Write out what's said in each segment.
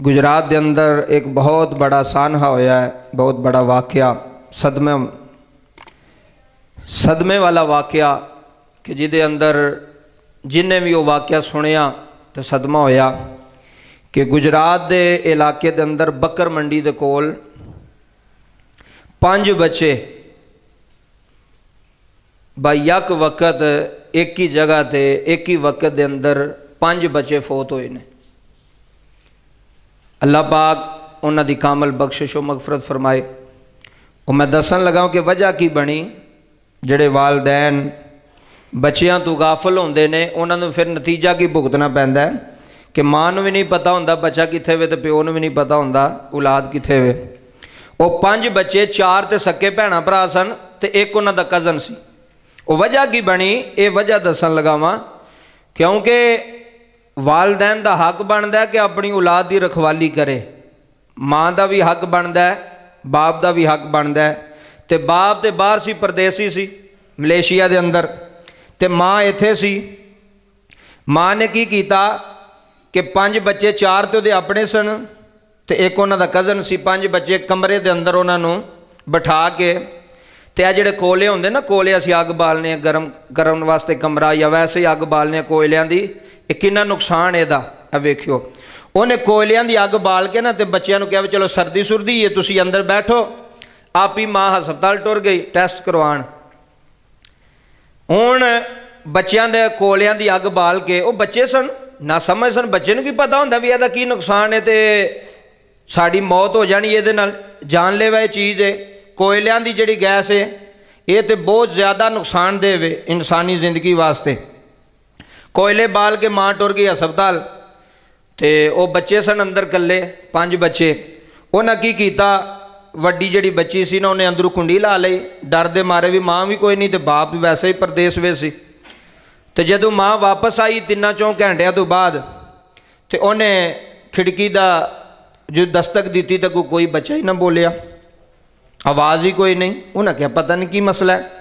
गुजरात के अंदर एक बहुत बड़ा सानहा होया है, बहुत बड़ा वाकया, सदमे वाला वाकया कि जिदे अंदर जिन्हें भी वो वाकया सुनिया तो सदमा होया कि गुजरात के इलाके के अंदर बकर मंडी के कोल 5 बच्चे यक वक्त एक ही जगह ते एक ही वक्त के अंदर 5 बच्चे फौत होए ने। अल्लाह पाक उन्हां दी कामल बख्शिश व मगफरत फरमाए। और मैं दसन लगा कि वजह की बनी, जेड़े वालदैन बच्चियां तो गाफिल होंदे ने उन्हां नूं फिर नतीजा की भुगतना पैंदा है कि मां नूं भी नहीं पता हुंदा बच्चा कित्थे वे, तो प्यो नूं भी नहीं पता हुंदा औलाद कित्थे वे। वो 5 बच्चे, 4 ते सक्के भैणा भरा सन ते एक उन्हां दा कज़न सी। वो वजह की बनी, ये वजह दसन लगावां क्योंकि वालदैन का हक बनता है कि अपनी औलाद की रखवाली करे, माँ का भी हक बनता है, बाप का भी हक बनता है। तो बाप तो बाहर सी, परदेसी सी मलेशिया के अंदर, तो माँ इत्थे सी। माँ ने की कीता कि 5 बच्चे, 4 तो दे अपने सन तो एक उन्हां दा कज़न सी। 5 बच्चे कमरे के अंदर उन्होंने बिठा के, तो आ जोड़े कोयले होंगे ना, कोयले असीं अग बालने गरम करन वास्ते कमरा, या वैसे ही अग बालने कोयलियां दी, कितना नुकसान एदा वेखियो। उन्हें कोयलियां दी अग बाल के ना तो बच्चों कहा भी चलो सर्दी सुरदी है, तुसी अंदर बैठो। आप ही माँ हस्पताल टुर गई टेस्ट करवाण। हुण बच्चों के कोयलियां दी अग बाल के, वो बच्चे सन ना समझ सन, बच्चे नूं की पता हुंदा भी इहदा की नुकसान है, तो साड़ी मौत हो जानी इहदे नाल, जानलेवा चीज़ है। कोयलियां दी जिहड़ी गैस है ये तो बहुत ज़्यादा नुकसानदेह है इंसानी जिंदगी वास्ते। कोयले बाल के माँ टुर गई हस्पताल, तो वो बच्चे सन अंदर कल्ले 5 बच्चे। उन्हें की कीता, वड्डी जिहड़ी बच्ची सी ना उन्हें अंदरों कुंडी ला लई, डर दे मारे भी माँ भी कोई नहीं तो बाप भी वैसे ही परदेस वे सी। तो जदों माँ वापस आई 3-4 घंटिया तो बाद, तो उन्हें खिड़की का जो दस्तक दी तो कोई बच्चा ही ना बोलिया, आवाज़ ही कोई नहीं। उन्हें क्या पता नहीं की मसला है।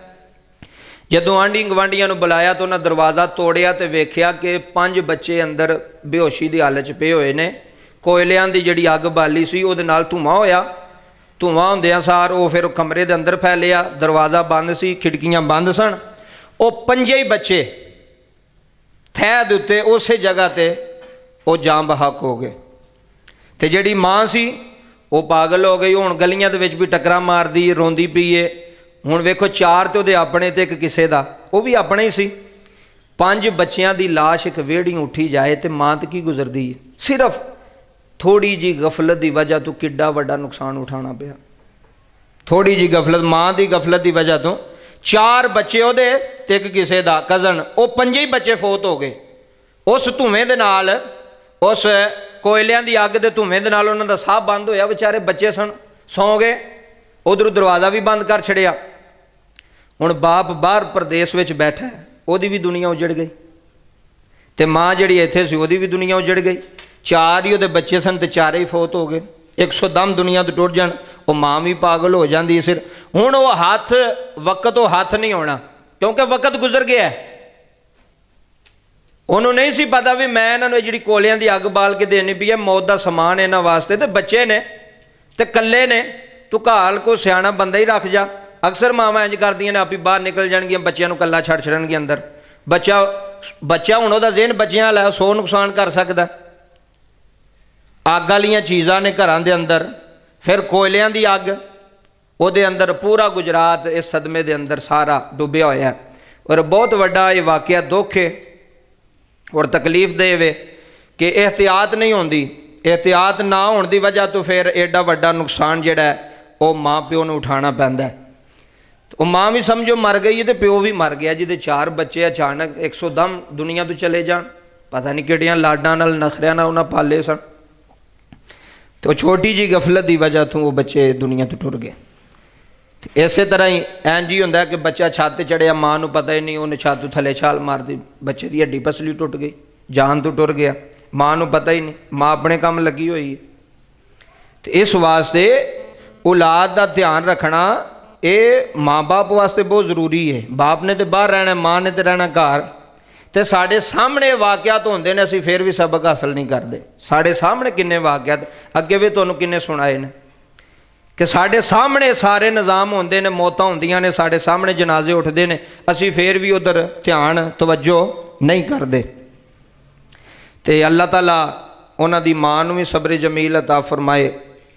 जदों आंढी गवांढियां नूं बुलाया तो उन्हें दरवाज़ा तोड़िया तो वेख्या कि 5 बच्चे अंदर बेहोशी की हालत पे होए ने। कोयलियां दी जिहड़ी अग बाली सी उहदे नाल धुआं होया, धुआं हुंदियां सार वो फिर कमरे के अंदर फैलिया, दरवाज़ा बंद सी, खिड़कियां बंद सन। वो 5 ही बच्चे थै दे उत्ते उस जगह ते वो जाम बहक हो गए। तो जिहड़ी माँ सी वो पागल हो गई, हुण गलियां दे विच भी टक्करां मारदी रोंदी पई है। हुण वेखो 4 तो दे अपने ते एक किसे दा, वो भी अपने ही सी। 5 बच्चियां दी लाश एक वेड़ी उठी जाए तो मां तो की गुजरदी है। सिर्फ थोड़ी जी गफलत की वजह तो किड्डा वड्डा नुकसान उठाना पिया। थोड़ी जी गफलत, मां की गफलत की वजह तो 4 बच्चे ओदे ते एक किसे दा कज़न, वो 5 ही बच्चे फौत हो गए उस धुएं दे नाल। उस कोयलियां दी अग दे धुएं दे नाल उन्हां दा साह बंद होया। बेचारे बच्चे सन, सौ गए, उधरों दरवाज़ा भी बंद कर छड़िया। हुण बाप बाहर प्रदेश में बैठा है, वही भी दुनिया उजड़ गई। तो माँ जी इत्थे सी वही भी दुनिया उजड़ गई। 4 ही वो बच्चे सन तो 4 ही फौत हो गए। 100 दुनिया तो टुट जान, वो माँ भी पागल हो जाती सिर। हुण वो हाथ वक्त वो हाथ नहीं होना क्योंकि वक्त गुजर गया है। उन्होंने नहीं सी पता भी मैं इन्होंने जी कोयलियां की अग बाल के देनी पई है, मौत का समान इन्होंने वास्ते। तो बच्चे ने तो कल्ले ने, तू घाल को सियाना बंदा ही रख जा। अक्सर मावां इंज करदियां ने, आप ही बाहर निकल जाएंगियां, बच्चों को कल्ला छड़ छड़नगे अंदर। बच्चा हुण उहदा ज़हन बच्चियां वाला 100 नुकसान कर सकदा। अग वालियां चीज़ां ने घरां दे अंदर, फिर कोयलियां दी अग, उहदे अंदर पूरा गुजरात इस सदमे दे अंदर सारा डुबिया होया। और बहुत वड्डा ये वाकया दुख है और तकलीफ दे वे कि एहतियात नहीं होंदी। एहतियात ना होने की वजह तो फिर एडा वड्डा नुकसान जिहड़ा है वो माँ प्यो नूं उठाना पैंदा है। तो माँ भी समझो मर गई है तो प्यो भी मर गया, जिहदे 4 बच्चे अचानक 100 दुनिया तो चले जान। पता नहीं किहड़ियां लाडां नाल नखरियां नाल उन्हां पाले सन। तो छोटी जी गफलत की वजह तो वो बच्चे दुनिया तो टुर गए। इस तरह ही इंज ही होंदा कि बच्चा छत चढ़िया, माँ नूं पता ही नहीं, उन्हें छत तो थले छाल मार दी, बच्चे की हड्डी पसली टुट गई, जान तो टुर गया, माँ नूं पता ही नहीं, माँ अपने काम लगी हुई है। तो इस वास्ते औलाद का ध्यान रखना ये माँ बाप वास्ते बहुत जरूरी है। बाप ने तो बाहर रहना, माँ ने तो रहना घर। ਤੇ ਸਾਡੇ ਸਾਹਮਣੇ ਵਾਕਿਆਤ ਹੁੰਦੇ ਨੇ, ਅਸੀਂ ਫਿਰ ਵੀ ਸਬਕ ਹਾਸਲ ਨਹੀਂ ਕਰਦੇ। ਸਾਡੇ ਸਾਹਮਣੇ ਕਿੰਨੇ ਵਾਕਿਆਤ ਅੱਗੇ ਵੀ ਤੁਹਾਨੂੰ ਕਿੰਨੇ ਸੁਣਾਏ ਨੇ ਕਿ ਸਾਡੇ ਸਾਹਮਣੇ ਸਾਰੇ ਨਿਜ਼ਾਮ ਹੁੰਦੇ ਨੇ, ਮੌਤਾਂ ਹੁੰਦੀਆਂ ਨੇ, ਸਾਡੇ ਸਾਹਮਣੇ ਜਨਾਜ਼ੇ ਉੱਠਦੇ ਨੇ, ਅਸੀਂ ਫਿਰ ਵੀ ਉਧਰ ਧਿਆਨ ਤਵੱਜੋ ਨਹੀਂ ਕਰਦੇ। ਤੇ ਅੱਲਾਹ ਤਾਲਾ ਉਹਨਾਂ ਦੀ ਮਾਂ ਨੂੰ ਵੀ ਸਬਰ ਜਮੀਲ ਅਤਾ ਫਰਮਾਏ,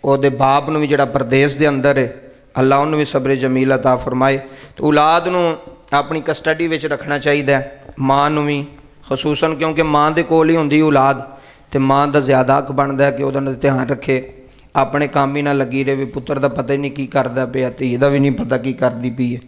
ਉਹਦੇ ਬਾਪ ਨੂੰ ਵੀ ਜਿਹੜਾ ਪਰਦੇਸ ਦੇ ਅੰਦਰ ਹੈ, ਅੱਲਾ ਉਹਨੂੰ ਵੀ ਸਬਰ ਜਮੀਲ ਅਤਾ ਫਰਮਾਏ। ਤੇ ਔਲਾਦ ਨੂੰ ਆਪਣੀ ਕਸਟਡੀ ਵਿੱਚ ਰੱਖਣਾ ਚਾਹੀਦਾ ਹੈ, ਮਾਂ ਨੂੰ ਵੀ ਖਸੂਸਨ, ਕਿਉਂਕਿ ਮਾਂ ਦੇ ਕੋਲ ਹੀ ਹੁੰਦੀ ਔਲਾਦ, ਤੇ ਮਾਂ ਦਾ ਜ਼ਿਆਦਾ ਹੱਕ ਬਣਦਾ ਹੈ ਕਿ ਉਹਦਾ ਧਿਆਨ ਰੱਖੇ, ਆਪਣੇ ਕੰਮ ਹੀ ਨਾ ਲੱਗੀ ਰਹੇ। ਪੁੱਤਰ ਦਾ ਪਤਾ ਹੀ ਨਹੀਂ ਕੀ ਕਰਦਾ ਪਿਆ, ਧੀ ਦਾ ਵੀ ਨਹੀਂ ਪਤਾ ਕੀ ਕਰਦੀ ਪਈ ਹੈ।